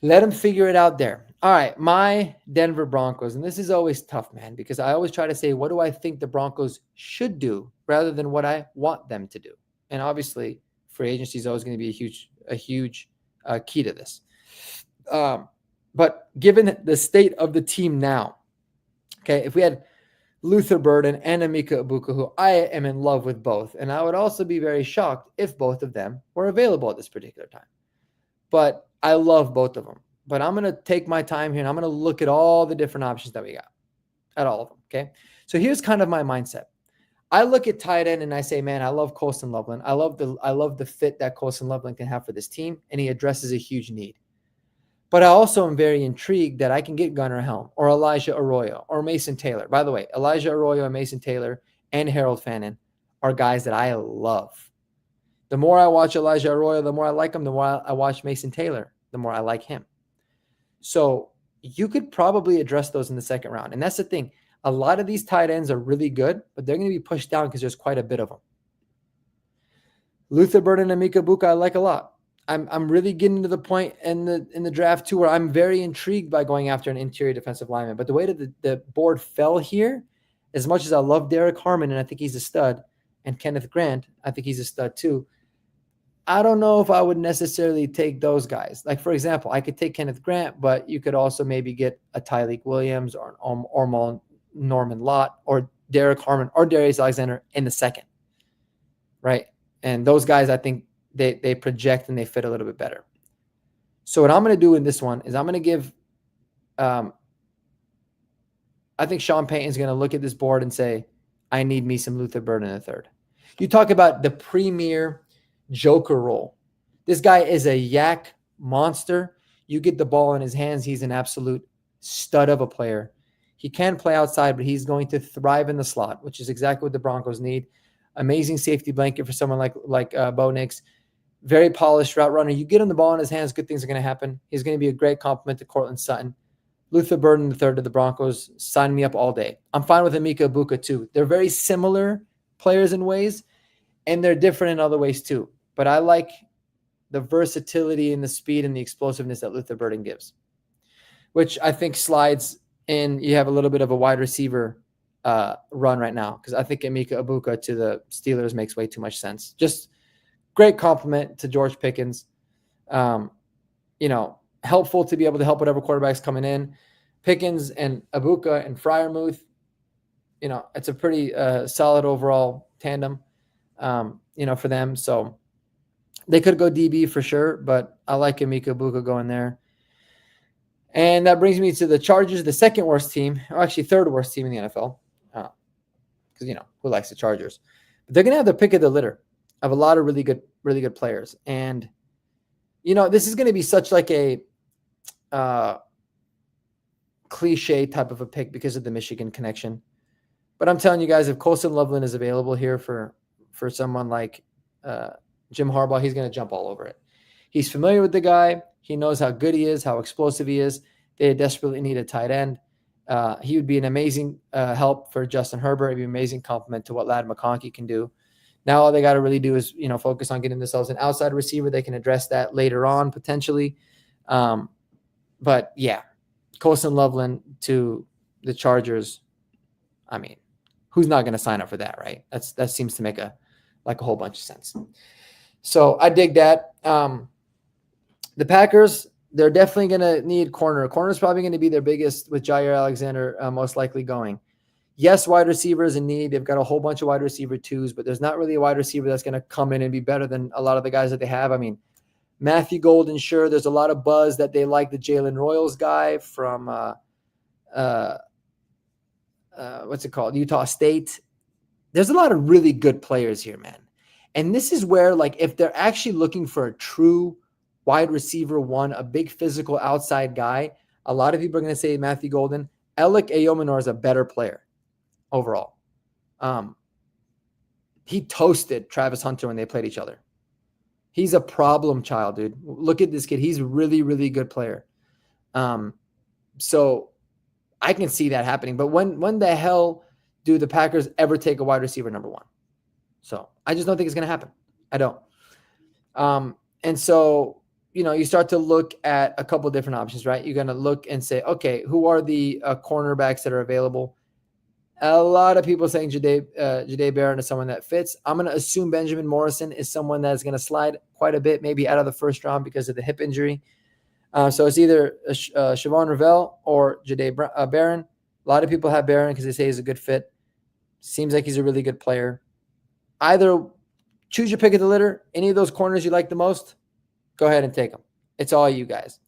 let him figure it out there. All right, my Denver Broncos. And this is always tough, man, because I always try to say, what do I think the Broncos should do rather than what I want them to do? And obviously, free agency is always going to be a huge key to this. But given the state of the team now, okay, if we had Luther Burden and Emeka Egbuka, who I am in love with both, and I would also be very shocked if both of them were available at this particular time. But I love both of them. But I'm going to take my time here, and I'm going to look at all the different options that we got, at all of them, okay? So here's kind of my mindset. I look at tight end and I say, man, I love Colston Loveland. I love the fit that Colston Loveland can have for this team, and he addresses a huge need. But I also am very intrigued that I can get Gunnar Helm or Elijah Arroyo or Mason Taylor. By the way, Elijah Arroyo and Mason Taylor and Harold Fannin are guys that I love. The more I watch Elijah Arroyo, the more I like him. The more I watch Mason Taylor, the more I like him. So you could probably address those in the second round. And that's the thing. A lot of these tight ends are really good, but they're going to be pushed down because there's quite a bit of them. Luther Burden and Emeka Egbuka I like a lot. I'm really getting to the point in the draft too where I'm very intrigued by going after an interior defensive lineman. But the way that the board fell here, as much as I love Derek Harmon and I think he's a stud, and Kenneth Grant, I think he's a stud too, I don't know if I would necessarily take those guys. Like, for example, I could take Kenneth Grant, but you could also maybe get a Tyleek Williams or an Norman Lott or Derek Harmon or Darius Alexander in the second, right? And those guys, I think they project and they fit a little bit better. So what I'm going to do in this one is I'm going to give I think Sean Payton's going to look at this board and say, I need me some Luther Burden in the third. You talk about the premier Joker role. This guy is a yak monster. You get the ball in his hands, he's an absolute stud of a player. He can play outside, but he's going to thrive in the slot, which is exactly what the Broncos need. Amazing safety blanket for someone like Bo Nix. Very polished route runner. You get him the ball in his hands, good things are going to happen. He's going to be a great compliment to Cortland Sutton. Luther Burden, the third to the Broncos, sign me up all day. I'm fine with Emeka Egbuka too. They're very similar players in ways, and they're different in other ways too. But I like the versatility and the speed and the explosiveness that Luther Burden gives, which I think slides in. You have a little bit of a wide receiver run right now because I think Emeka Egbuka to the Steelers makes way too much sense. Just great compliment to George Pickens. Helpful to be able to help whatever quarterback's coming in. Pickens and Egbuka and Freiermuth, it's a pretty solid overall tandem, for them. So They could go DB for sure, but I like Emeka Buka going there. And that brings me to the Chargers, the second worst team, or actually third worst team in the NFL. Because who likes the Chargers? But they're gonna have the pick of the litter of a lot of really good players. And this is gonna be such like a cliche type of a pick because of the Michigan connection. But I'm telling you guys, if Colson Loveland is available here for someone like Jim Harbaugh, he's going to jump all over it. He's familiar with the guy. He knows how good he is, how explosive he is. They desperately need a tight end. He would be an amazing help for Justin Herbert. It'd be an amazing compliment to what Ladd McConkey can do. Now all they got to really do is focus on getting themselves an outside receiver. They can address that later on potentially. But yeah, Colson Loveland to the Chargers. I mean, who's not going to sign up for that, right? That seems to make a whole bunch of sense. So I dig that. The Packers, they're definitely going to need corner. Corner's probably going to be their biggest with Jair Alexander most likely going. Yes, wide receivers in need. They've got a whole bunch of wide receiver twos, but there's not really a wide receiver that's going to come in and be better than a lot of the guys that they have. I mean, Matthew Golden, sure, there's a lot of buzz that they like the Jalen Royals guy from what's it called? Utah State. There's a lot of really good players here, man. And this is where, if they're actually looking for a true wide receiver one, a big physical outside guy, a lot of people are going to say Matthew Golden. Alec Ayomanor is a better player overall. He toasted Travis Hunter when they played each other. He's a problem child, dude. Look at this kid. He's a really, really good player. So I can see that happening. But when the hell do the Packers ever take a wide receiver number one? So I just don't think it's going to happen. I don't. And so, you start to look at a couple of different options, right? You're going to look and say, okay, who are the cornerbacks that are available? A lot of people saying Jahdae Barron is someone that fits. I'm going to assume Benjamin Morrison is someone that's going to slide quite a bit, maybe out of the first round because of the hip injury. So it's either Siobhan Revell or Jahdae Barron. A lot of people have Barron because they say he's a good fit. Seems like he's a really good player. Either choose your pick of the litter. Any of those corners you like the most, go ahead and take them. It's all you guys.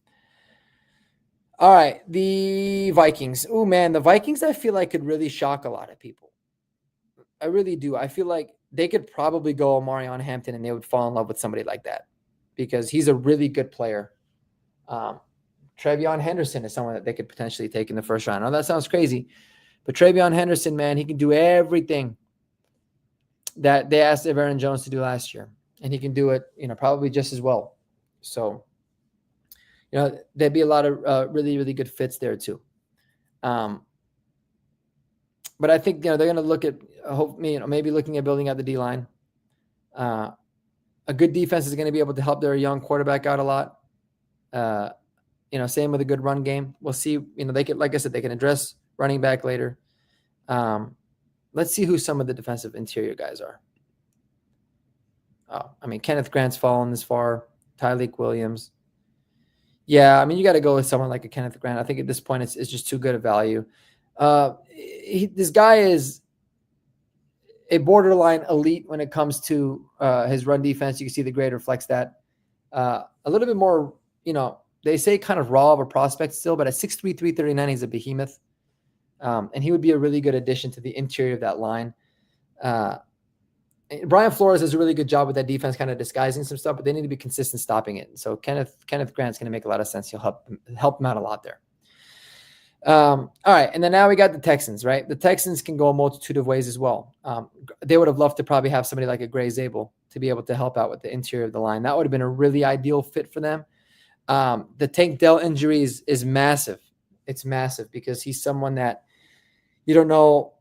All right, the Vikings. Oh, man, the Vikings I feel like could really shock a lot of people. I really do. I feel like they could probably go Omarion Hampton and they would fall in love with somebody like that because he's a really good player. Trevion Henderson is someone that they could potentially take in the first round. I know that sounds crazy, but Trevion Henderson, man, he can do everything that they asked Aaron Jones to do last year, and he can do it, probably just as well. So, there'd be a lot of really, really good fits there too. But I think, they're going to look at, maybe looking at building out the D-line. A good defense is going to be able to help their young quarterback out a lot. Same with a good run game. We'll see, they could, like I said, they can address running back later. Let's see who some of the defensive interior guys are. Kenneth Grant's fallen this far. Tyleik Williams. Yeah, you got to go with someone like a Kenneth Grant. I think at this point it's just too good a value. This guy is a borderline elite when it comes to his run defense. You can see the grade reflects that. A little bit more, they say kind of raw of a prospect still, but at 6'3", 339, he's a behemoth. And he would be a really good addition to the interior of that line. Brian Flores does a really good job with that defense, kind of disguising some stuff, but they need to be consistent stopping it. So Kenneth Grant's going to make a lot of sense. He'll help him out a lot there. All right, and then now we got the Texans, right? The Texans can go a multitude of ways as well. They would have loved to probably have somebody like a Gray Zabel to be able to help out with the interior of the line. That would have been a really ideal fit for them. The Tank Dell injury is massive. It's massive because he's someone that you don't know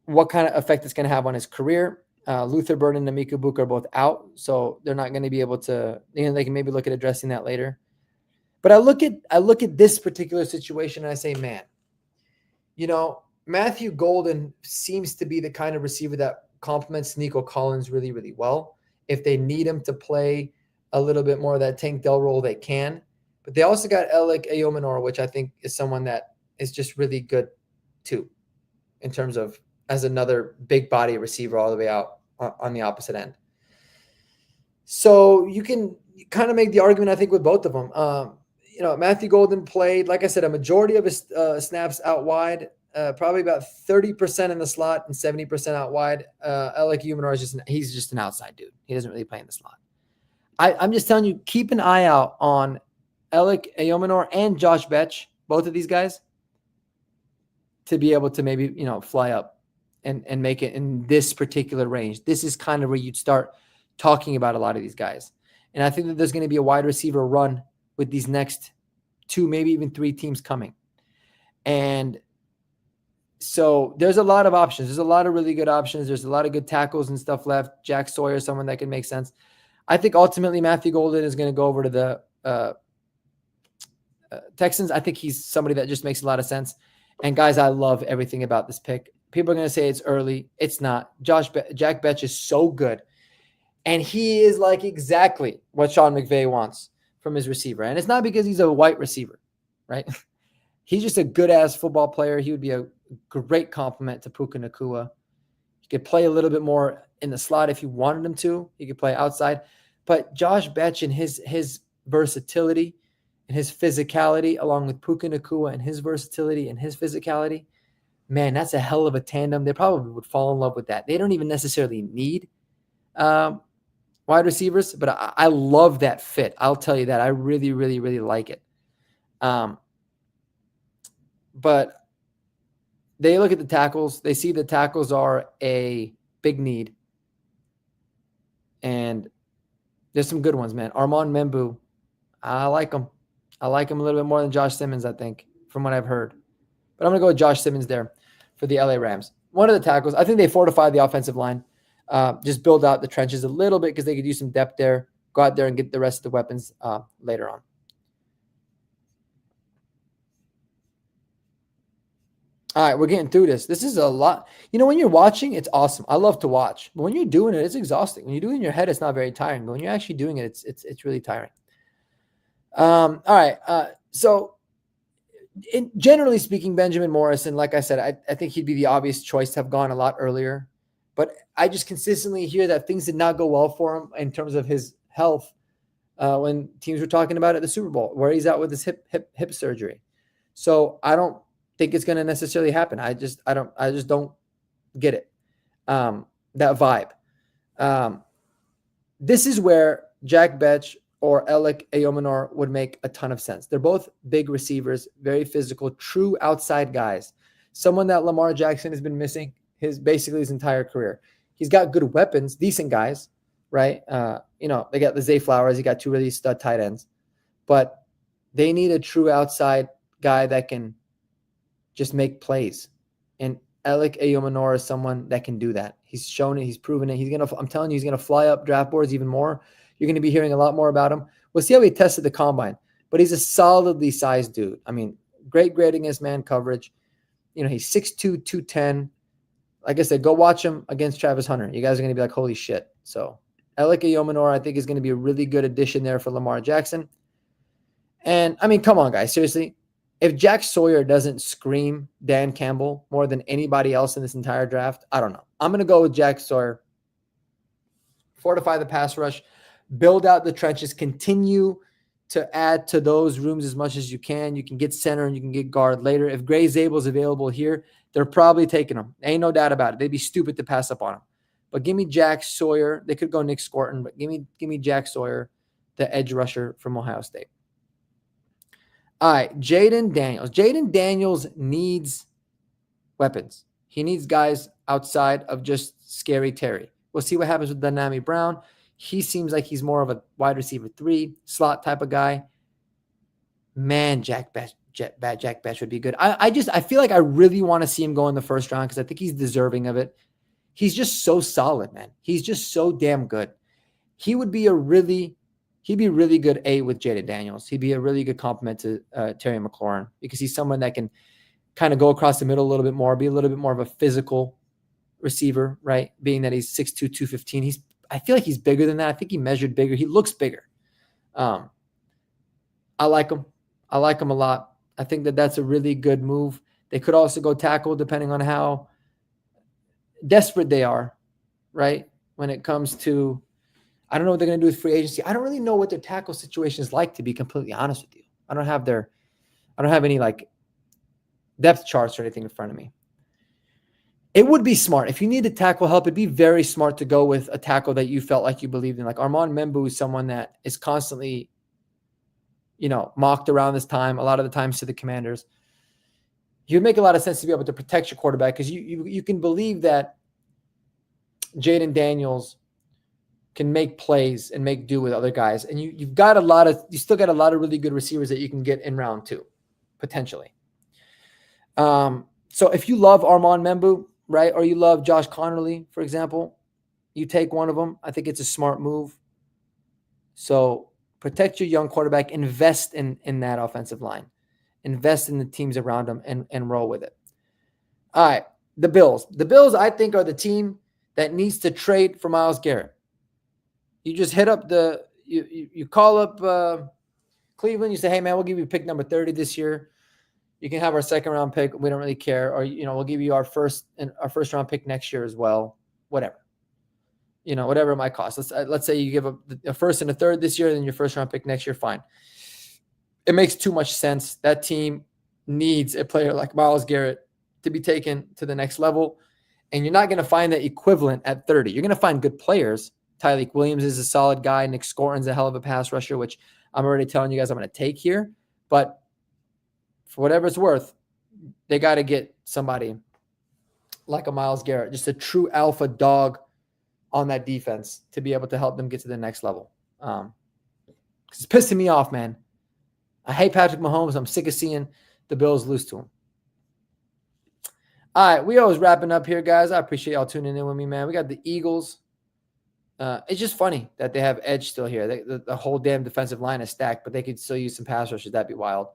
what kind of effect it's going to have on his career. Luther Burden and Emeka Buka are both out, so they're not going to be able to, they can maybe look at addressing that later. But I look at this particular situation and I say, man, Matthew Golden seems to be the kind of receiver that complements Nico Collins really, really well. If they need him to play a little bit more of that Tank Dell role, they can. But they also got Alec Ayomanor, which I think is someone that is just really good too, in terms of as another big body receiver all the way out on the opposite end. So you can kind of make the argument, I think, with both of them. Matthew Golden played, like I said, a majority of his snaps out wide, probably about 30% in the slot and 70% out wide. Alec Umanor he's just an outside dude. He doesn't really play in the slot. I'm just telling you, keep an eye out on Alec Eomanor and Josh Betch, both of these guys, to be able to maybe, fly up and make it in this particular range. This is kind of where you'd start talking about a lot of these guys. And I think that there's going to be a wide receiver run with these next 2, maybe even 3 teams coming. And so there's a lot of options. There's a lot of really good options. There's a lot of good tackles and stuff left. Jack Sawyer, someone that can make sense. I think ultimately Matthew Golden is going to go over to the Texans. I think he's somebody that just makes a lot of sense. And guys, I love everything about this pick. People are going to say it's early. It's not. Jack Betch is so good. And he is like exactly what Sean McVay wants from his receiver. And it's not because he's a white receiver, right? He's just a good-ass football player. He would be a great compliment to Puka Nacua. He could play a little bit more in the slot if you wanted him to. He could play outside. But Josh Betch and his versatility and his physicality, along with Puka Nacua and his versatility and his physicality, man, that's a hell of a tandem. They probably would fall in love with that. They don't even necessarily need wide receivers, but I love that fit. I'll tell you that. I really, really, really like it. But they look at the tackles. They see the tackles are a big need. And there's some good ones, man. Armand Membu, I like him. I like him a little bit more than Josh Simmons, I think, from what I've heard. But I'm going to go with Josh Simmons there for the LA Rams. One of the tackles, I think they fortified the offensive line. Just build out the trenches a little bit because they could use some depth there. Go out there and get the rest of the weapons later on. All right, we're getting through this. This is a lot. When you're watching, it's awesome. I love to watch. But when you're doing it, it's exhausting. When you do it in your head, it's not very tiring. But when you're actually doing it, it's really tiring. All right. So generally speaking, Benjamin Morrison, like I said, I think he'd be the obvious choice to have gone a lot earlier. But I just consistently hear that things did not go well for him in terms of his health when teams were talking about it at the Super Bowl, where he's out with his hip surgery. So I don't think it's going to necessarily happen. I just don't get it. That vibe. This is where Jack Betch or Alec Eomanor would make a ton of sense. They're both big receivers, very physical, true outside guys. Someone that Lamar Jackson has been missing basically his entire career. He's got good weapons, decent guys, right? They got the Zay Flowers. He got 2 really stud tight ends. But they need a true outside guy that can just make plays. And Alec Eomanor is someone that can do that. He's shown it. He's proven it. I'm telling you, he's going to fly up draft boards even more. You're going to be hearing a lot more about him. We'll see how he tested the combine. But he's a solidly sized dude. I mean, great grading against man coverage. He's 6'2", 210. Like I said, go watch him against Travis Hunter. You guys are going to be like, holy shit. So Alec Eomanor, I think, is going to be a really good addition there for Lamar Jackson. And, I mean, come on, guys. Seriously. If Jack Sawyer doesn't scream Dan Campbell more than anybody else in this entire draft, I don't know. I'm going to go with Jack Sawyer. Fortify the pass rush. Build out the trenches. Continue to add to those rooms as much as you can. You can get center and you can get guard later. If Gray Zabel's available here, they're probably taking him. Ain't no doubt about it. They'd be stupid to pass up on him. But give me Jack Sawyer. They could go Nick Scorton, but give me Jack Sawyer, the edge rusher from Ohio State. All right, Jaden Daniels. Jaden Daniels needs weapons. He needs guys outside of just Scary Terry. We'll see what happens with Dynami Brown. He seems like he's more of a wide receiver 3, slot type of guy. Man, Jack Betch would be good. I feel like I really want to see him go in the first round because I think he's deserving of it. He's just so solid, man. He's just so damn good. He'd be really good with Jaden Daniels. He'd be a really good compliment to Terry McLaurin because he's someone that can kind of go across the middle a little bit more, be a little bit more of a physical receiver, right? Being that he's 6'2", 215. I feel like he's bigger than that. I think he measured bigger. He looks bigger. I like him. I like him a lot. I think that that's a really good move. They could also go tackle depending on how desperate they are, right? When it comes to I don't know what they're going to do with free agency. I don't really know what their tackle situation is like, to be completely honest with you. I don't have any like depth charts or anything in front of me. It would be smart. If you needed tackle help, it'd be very smart to go with a tackle that you felt like you believed in. Like Armand Membu is someone that is constantly, mocked around this time, a lot of the times to the Commanders. He would make a lot of sense to be able to protect your quarterback because you can believe that Jaden Daniels can make plays and make do with other guys. And you still got a lot of really good receivers that you can get in round 2, potentially. So if you love Armand Membu, right, or you love Josh Connerly, for example, you take one of them. I think it's a smart move. So protect your young quarterback, invest in that offensive line, invest in the teams around them, and roll with it. All right, the Bills. The Bills, I think, are the team that needs to trade for Myles Garrett. You just hit up you call up Cleveland. You say, hey, man, we'll give you pick number 30 this year. You can have our second round pick. We don't really care. Or, we'll give you our first round pick next year as well. Whatever. Whatever it might cost. Let's say you give a first and a third this year, then your first round pick next year. Fine. It makes too much sense. That team needs a player like Myles Garrett to be taken to the next level. And you're not going to find that equivalent at 30. You're going to find good players. Tyreek Williams is a solid guy. Nick Scorin's a hell of a pass rusher, which I'm already telling you guys I'm going to take here. But for whatever it's worth, they got to get somebody like a Myles Garrett, just a true alpha dog on that defense to be able to help them get to the next level. It's pissing me off, man. I hate Patrick Mahomes. I'm sick of seeing the Bills lose to him. All right, we always wrapping up here, guys. I appreciate y'all tuning in with me, man. We got the Eagles. It's just funny that they have edge still here. The whole damn defensive line is stacked, but they could still use some pass rushers. That'd be wild.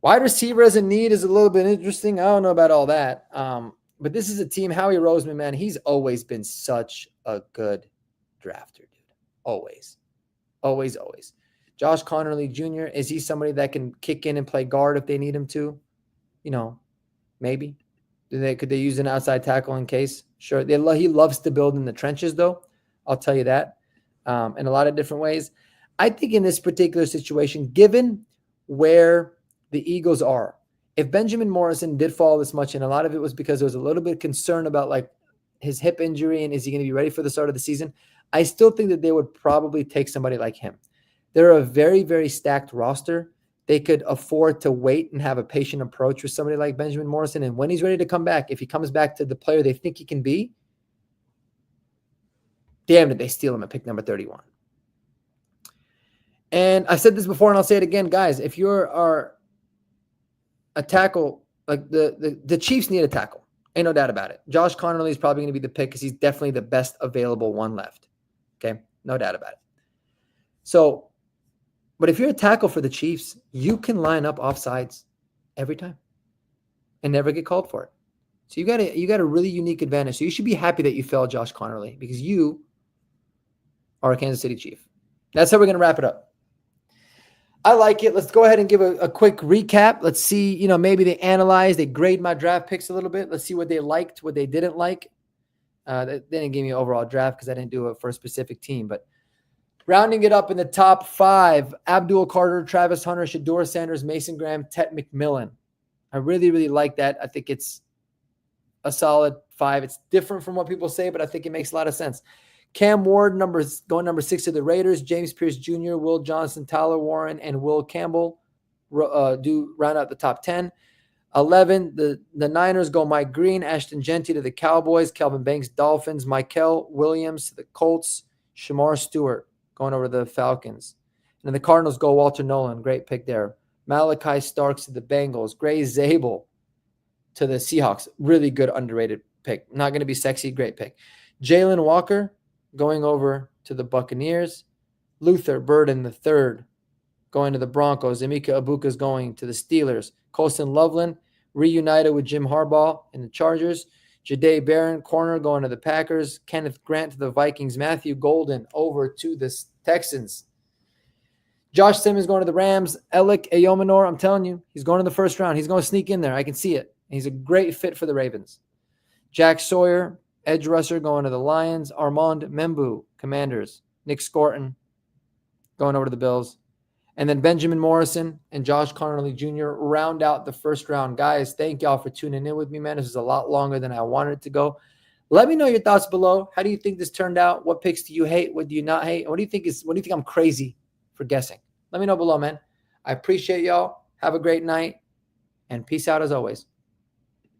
Wide receiver as a need is a little bit interesting. I don't know about all that. But this is a team, Howie Roseman, man, he's always been such a good drafter, dude. Always. Always, always. Josh Connerly Jr., is he somebody that can kick in and play guard if they need him to? Maybe. Could they use an outside tackle in case? Sure. He loves to build in the trenches, though. I'll tell you that. In a lot of different ways. I think in this particular situation, given where the Eagles are, if Benjamin Morrison did fall this much, and a lot of it was because there was a little bit of concern about like his hip injury and is he going to be ready for the start of the season, I still think that they would probably take somebody like him. They're a very, very stacked roster. They could afford to wait and have a patient approach with somebody like Benjamin Morrison. And when he's ready to come back, if he comes back to the player they think he can be, damn, did they steal him at pick number 31. And I've said this before and I'll say it again, guys. If you are a tackle, like the Chiefs need a tackle. Ain't no doubt about it. Josh Connerly is probably going to be the pick because he's definitely the best available one left. Okay? No doubt about it. So, but if you're a tackle for the Chiefs, you can line up offsides every time and never get called for it. So you got a really unique advantage. So you should be happy that you fell Josh Connerly because you are a Kansas City Chief. That's how we're going to wrap it up. I like it. Let's go ahead and give a quick recap. Let's see, maybe they grade my draft picks a little bit. Let's see what they liked, what they didn't like. They didn't give me an overall draft because I didn't do it for a specific team. But rounding it up in the top 5, Abdul Carter, Travis Hunter, Shedeur Sanders, Mason Graham, Tet McMillan. I really, really like that. I think it's a solid 5. It's different from what people say, but I think it makes a lot of sense. Cam Ward, going number 6 to the Raiders. James Pierce Jr., Will Johnson, Tyler Warren, and Will Campbell do round out the top 10. 11, the Niners go Mike Green, Ashton Genty to the Cowboys, Kelvin Banks, Dolphins, Michael Williams to the Colts, Shamar Stewart going over the Falcons. And then the Cardinals go Walter Nolan, great pick there. Malachi Starks to the Bengals, Gray Zabel to the Seahawks, really good underrated pick. Not going to be sexy, great pick. Jalen Walker going over to the Buccaneers. Luther Burden III going to the Broncos. Emeka Ibuka's going to the Steelers. Colston Loveland reunited with Jim Harbaugh in the Chargers. Jahdae Barron, corner, going to the Packers. Kenneth Grant to the Vikings. Matthew Golden over to the Texans. Josh Simmons going to the Rams. Alec Eyomanor, I'm telling you, he's going in the first round. He's going to sneak in there. I can see it. He's a great fit for the Ravens. Jack Sawyer Edge rusher going to the Lions. Armand Membu, Commanders. Nick Scorton going over to the Bills. And then Benjamin Morrison and Josh Connolly Jr. round out the first round. Guys, thank y'all for tuning in with me, man. This is a lot longer than I wanted it to go. Let me know your thoughts below. How do you think this turned out? What picks do you hate? What do you not hate? What do you think I'm crazy for guessing? Let me know below, man. I appreciate y'all. Have a great night, and peace out as always.